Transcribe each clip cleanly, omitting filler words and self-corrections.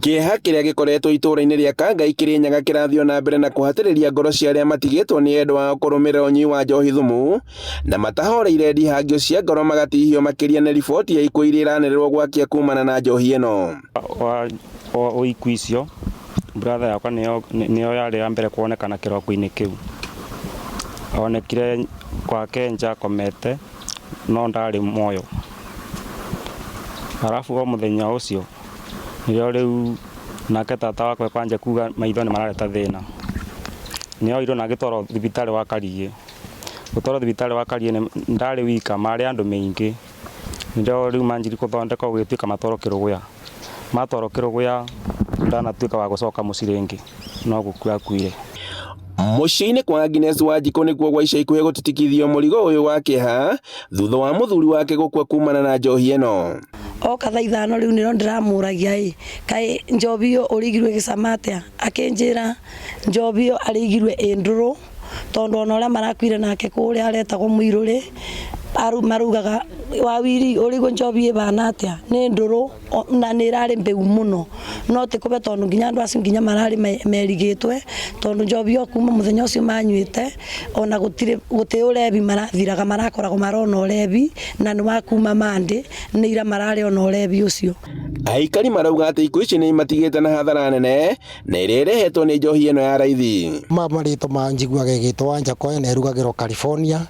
Kĩeha kĩrĩa gĩkoretwo itũũra-inĩ rĩa Kangai Kirinyaga kĩrathiĩ na mbere na kũhatĩrĩria ngoro cia arĩa matigĩtwo nĩ endwa ao kũrũmĩrĩra ũnyui wa njohi thumu na matahoreire ndihangio cia ngoro magatihio makĩria nĩ riboti ya ikuũ iria iranĩrĩrwo gwakia kumana na njohi ĩno. Ikuũ icio brother yakwa nĩyo yarĩ ya mbere kuonekana kĩroko-inĩ kĩu. Onekire gwake nja akomete no ndarĩ muoyo. Halafu o mũthenya ũcio nĩrĩo rĩu nake tata wakwa kwanja kuga maitho nĩ marareta thĩna. Nĩoirwo na agĩtwarwo thibitarĩ wa Karie. Gũtwarwo thibitarĩ wa Karie ndarĩ wika, marĩ andũ maingĩ. Nĩrĩo rĩu manjiri gũthondeka gũgĩtuĩka matwarwo Kĩrũgũya. Matwarwo Kĩrũgũya ndanatuĩka wa gũcoka mũciĩ rĩngĩ, no gũkua akuire. Mũciĩ-inĩ kwa Agnes Wanjikũ nĩkuo gwa ica ikuhĩ gũtitikithio mũrigo ũyũ wa kĩeha thutha wa mũthuri wake gũkua kumana na njohi ĩno. Oka thaa ithano rĩu nĩrĩo ndĩramũragia kaĩ njohi ĩyo ũrĩigirwe gĩcama atĩa, akĩnjĩra njohi ĩyo arĩigirwe ĩndũrũ tondũ ona ũrĩa marakuire nake kũrĩa aretagwo Mũirũrĩ marugaga wawiri ũrĩgwo njohi ĩbana atĩa nĩ ndũrũ na nĩ irarĩ mbeu mũno no tikũbe tondũ nginya andũ acio nginya mararĩ merigĩtwe tondũ njohi ĩyo kuma mũthenya ũcio manyuĩte ona gũtĩ ũrebi marathiraga marakoragwo marona ũrebi na nĩ wakuma mandĩ nĩ ira mararĩ ona ũrebi ũcio. Aikari marauga atĩ ikuũ ici nĩ imatigĩte na hathara nene na ĩrĩa ĩrehetwo nĩ njohi ĩno ya raithi. Marĩtwa manjiguaga ĩgĩtwo Wajakoyah na ĩrugagĩrwo California,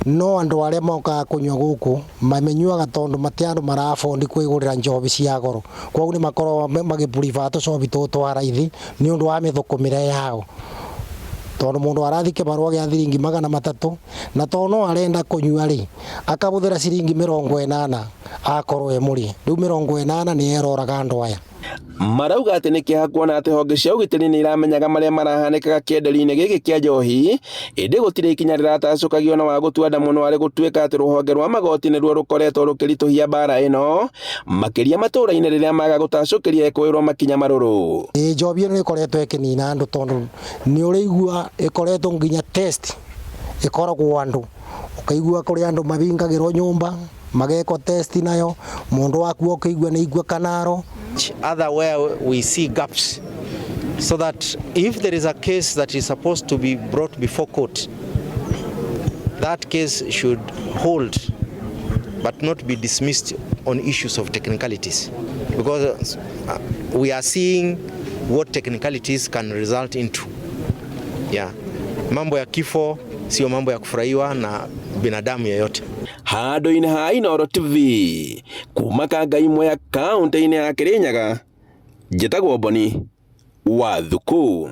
no andũ arĩa mokaga kũnyua gũkũ mamenyuaga tondũ mati andũ marabondi kwĩgũrĩra njohi cia goro, koguo nĩ makoragwo magĩburiba tũcobi tũtũ twa raithi nĩ ũndũ wa mĩthũkũmĩre yao. Tondũ mũndũ arathi kĩbarũa gĩa thiringi 300 na tondũ no arenda kũnyua rĩ akabũthĩra ciringi 80 akorwo mũri rĩu 80 nĩ eroraga andũ aya. Marauga atĩ nĩ kĩeha kuona atĩ honge cia ũgitĩri nĩ iramenyaga marĩa marahanĩkaga kĩenderio-inĩ gĩkĩ kĩa njohi, ĩndĩ gũtirĩ ikinya rĩratacũkagio na wa gũtua nda mũno arĩ gũtuĩka atĩ rũhonge rwa magoti nĩruo rũkoretwo rũkĩritũhia mbara ĩno makĩria matũũra-inĩ rĩrĩa maga gũtacũkĩria ĩkũĩrwo makinya marũrũ. Njohi ĩno ĩkoretwo ĩkĩnina andũ tondũ nĩ ũrĩigua ĩkoretwo nginya test ĩkoragwo andũ ũkaigua kũrĩ andũ mabingagĩrwo nyũmba mageko test nayo mũndũ waku ũkaigua nĩ igua kanaro. Other where we see gaps so that if there is a case that is supposed to be brought before court, that case should hold but not be dismissed on issues of technicalities, because we are seeing what technicalities can result into. Mambo ya kifo sio mambo ya kufurahiwa na binadamu yeyote. Handũ-inĩ ha Inooro TV kuma Kangai ya kaunti-inĩ ya Kirinyaga, njĩtagwo Boni wa Thuku.